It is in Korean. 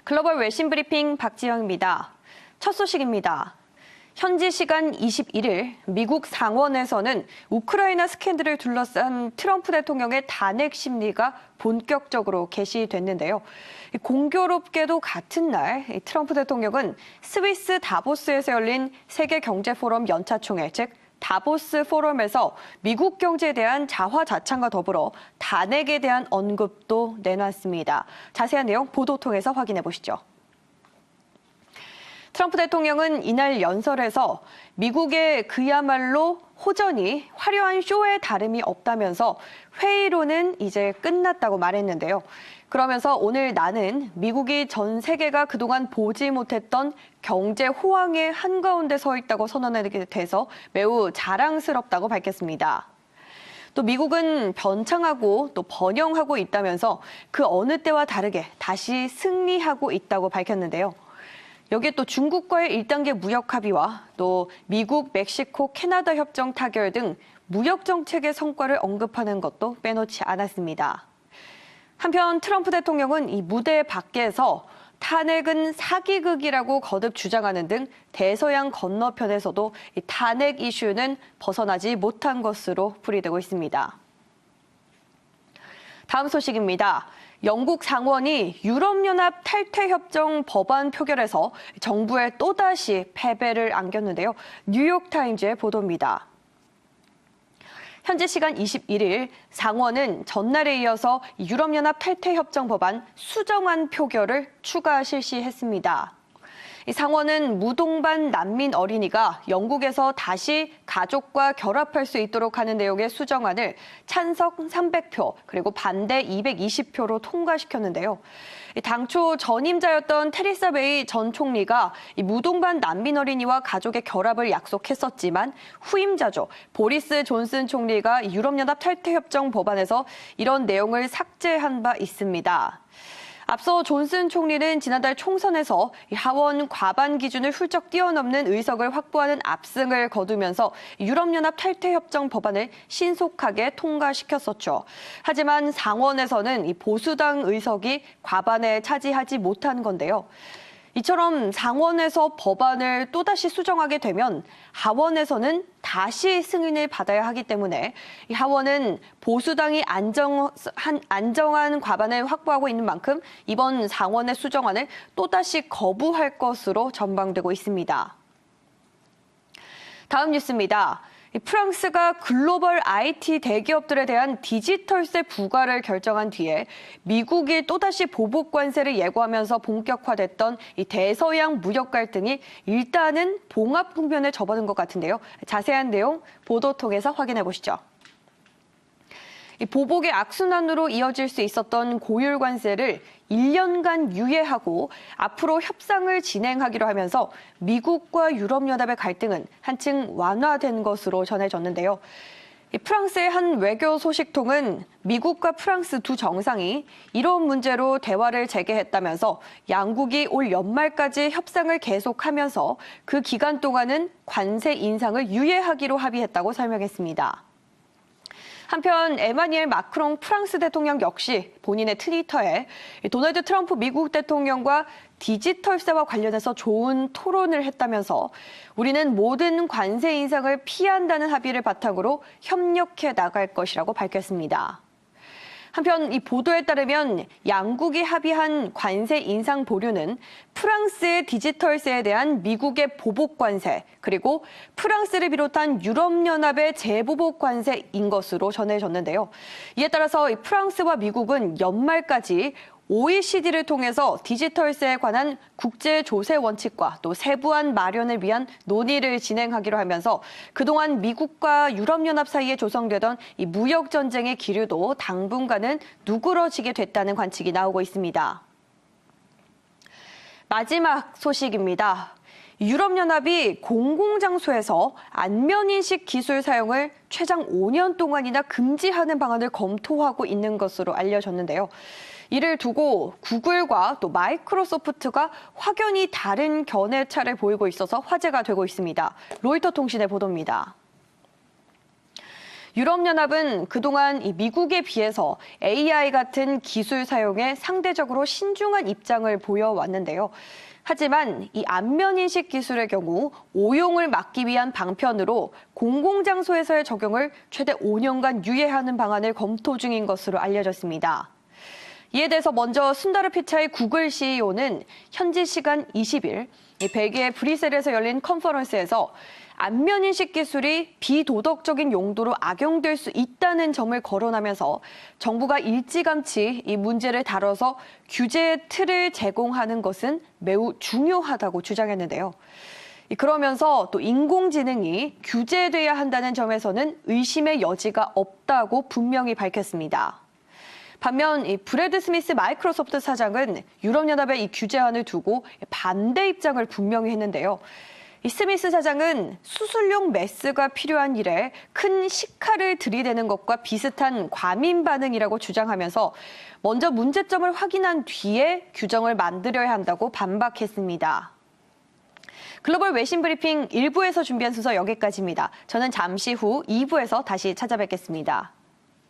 글로벌 외신 브리핑 박지영입니다. 첫 소식입니다. 현지 시간 21일 미국 상원에서는 우크라이나 스캔들을 둘러싼 트럼프 대통령의 탄핵 심리가 본격적으로 개시됐는데요. 공교롭게도 같은 날 트럼프 대통령은 스위스 다보스에서 열린 세계경제포럼 연차총회, 즉 다보스 포럼에서 미국 경제에 대한 자화자찬과 더불어 탄핵에 대한 언급도 내놨습니다. 자세한 내용 보도 통해서 확인해 보시죠. 트럼프 대통령은 이날 연설에서 미국의 그야말로 호전이 화려한 쇼에 다름이 없다면서 회의로는 이제 끝났다고 말했는데요. 그러면서 오늘 나는 미국이 전 세계가 그동안 보지 못했던 경제 호황의 한가운데 서 있다고 선언하게 돼서 매우 자랑스럽다고 밝혔습니다. 또 미국은 변창하고 또 번영하고 있다면서 그 어느 때와 다르게 다시 승리하고 있다고 밝혔는데요. 여기에 또 중국과의 1단계 무역 합의와 또 미국, 멕시코, 캐나다 협정 타결 등 무역 정책의 성과를 언급하는 것도 빼놓지 않았습니다. 한편 트럼프 대통령은 이 무대 밖에서 탄핵은 사기극이라고 거듭 주장하는 등 대서양 건너편에서도 이 탄핵 이슈는 벗어나지 못한 것으로 풀이되고 있습니다. 다음 소식입니다. 영국 상원이 유럽연합 탈퇴협정 법안 표결에서 정부에 또다시 패배를 안겼는데요. 뉴욕타임즈의 보도입니다. 현지 시간 21일 상원은 전날에 이어서 유럽연합 탈퇴협정 법안 수정안 표결을 추가 실시했습니다. 이 상원은 무동반 난민 어린이가 영국에서 다시 가족과 결합할 수 있도록 하는 내용의 수정안을 찬성 300표 그리고 반대 220표로 통과시켰는데요. 당초 전임자였던 테리사 메이 전 총리가 이 무동반 난민 어린이와 가족의 결합을 약속했었지만 후임자죠. 보리스 존슨 총리가 유럽연합 탈퇴협정 법안에서 이런 내용을 삭제한 바 있습니다. 앞서 존슨 총리는 지난달 총선에서 하원 과반 기준을 훌쩍 뛰어넘는 의석을 확보하는 압승을 거두면서 유럽연합 탈퇴협정 법안을 신속하게 통과시켰었죠. 하지만 상원에서는 이 보수당 의석이 과반에 차지하지 못한 건데요. 이처럼 상원에서 법안을 또다시 수정하게 되면 하원에서는 다시 승인을 받아야 하기 때문에 이 하원은 보수당이 안정한 과반을 확보하고 있는 만큼 이번 상원의 수정안을 또다시 거부할 것으로 전망되고 있습니다. 다음 뉴스입니다. 프랑스가 글로벌 IT 대기업들에 대한 디지털세 부과를 결정한 뒤에 미국이 또다시 보복 관세를 예고하면서 본격화됐던 이 대서양 무역 갈등이 일단은 봉합 국면에 접어든 것 같은데요. 자세한 내용 보도 통해서 확인해 보시죠. 이 보복의 악순환으로 이어질 수 있었던 고율 관세를 1년간 유예하고 앞으로 협상을 진행하기로 하면서 미국과 유럽연합의 갈등은 한층 완화된 것으로 전해졌는데요. 프랑스의 한 외교 소식통은 미국과 프랑스 두 정상이 이런 문제로 대화를 재개했다면서 양국이 올 연말까지 협상을 계속하면서 그 기간 동안은 관세 인상을 유예하기로 합의했다고 설명했습니다. 한편 에마뉘엘 마크롱 프랑스 대통령 역시 본인의 트위터에 도널드 트럼프 미국 대통령과 디지털세와 관련해서 좋은 토론을 했다면서 우리는 모든 관세 인상을 피한다는 합의를 바탕으로 협력해 나갈 것이라고 밝혔습니다. 한편 이 보도에 따르면 양국이 합의한 관세 인상 보류는 프랑스의 디지털세에 대한 미국의 보복 관세, 그리고 프랑스를 비롯한 유럽연합의 재보복 관세인 것으로 전해졌는데요. 이에 따라서 프랑스와 미국은 연말까지 OECD를 통해서 디지털세에 관한 국제 조세 원칙과 또 세부안 마련을 위한 논의를 진행하기로 하면서 그동안 미국과 유럽연합 사이에 조성되던 이 무역 전쟁의 기류도 당분간은 누그러지게 됐다는 관측이 나오고 있습니다. 마지막 소식입니다. 유럽연합이 공공장소에서 안면인식 기술 사용을 최장 5년 동안이나 금지하는 방안을 검토하고 있는 것으로 알려졌는데요. 이를 두고 구글과 또 마이크로소프트가 확연히 다른 견해차를 보이고 있어서 화제가 되고 있습니다. 로이터 통신의 보도입니다. 유럽연합은 그동안 이 미국에 비해서 AI 같은 기술 사용에 상대적으로 신중한 입장을 보여왔는데요. 하지만 이 안면인식 기술의 경우 오용을 막기 위한 방편으로 공공장소에서의 적용을 최대 5년간 유예하는 방안을 검토 중인 것으로 알려졌습니다. 이에 대해서 먼저 순다르 피차이 구글 CEO는 현지 시간 20일 벨기에 브뤼셀에서 열린 컨퍼런스에서 안면인식 기술이 비도덕적인 용도로 악용될 수 있다는 점을 거론하면서 정부가 일찌감치 이 문제를 다뤄서 규제의 틀을 제공하는 것은 매우 중요하다고 주장했는데요. 그러면서 또 인공지능이 규제돼야 한다는 점에서는 의심의 여지가 없다고 분명히 밝혔습니다. 반면 이 브래드 스미스 마이크로소프트 사장은 유럽연합의 이 규제안을 두고 반대 입장을 분명히 했는데요. 이 스미스 사장은 수술용 메스가 필요한 일에 큰 시카를 들이대는 것과 비슷한 과민 반응이라고 주장하면서 먼저 문제점을 확인한 뒤에 규정을 만들어야 한다고 반박했습니다. 글로벌 외신 브리핑 1부에서 준비한 순서 여기까지입니다. 저는 잠시 후 2부에서 다시 찾아뵙겠습니다.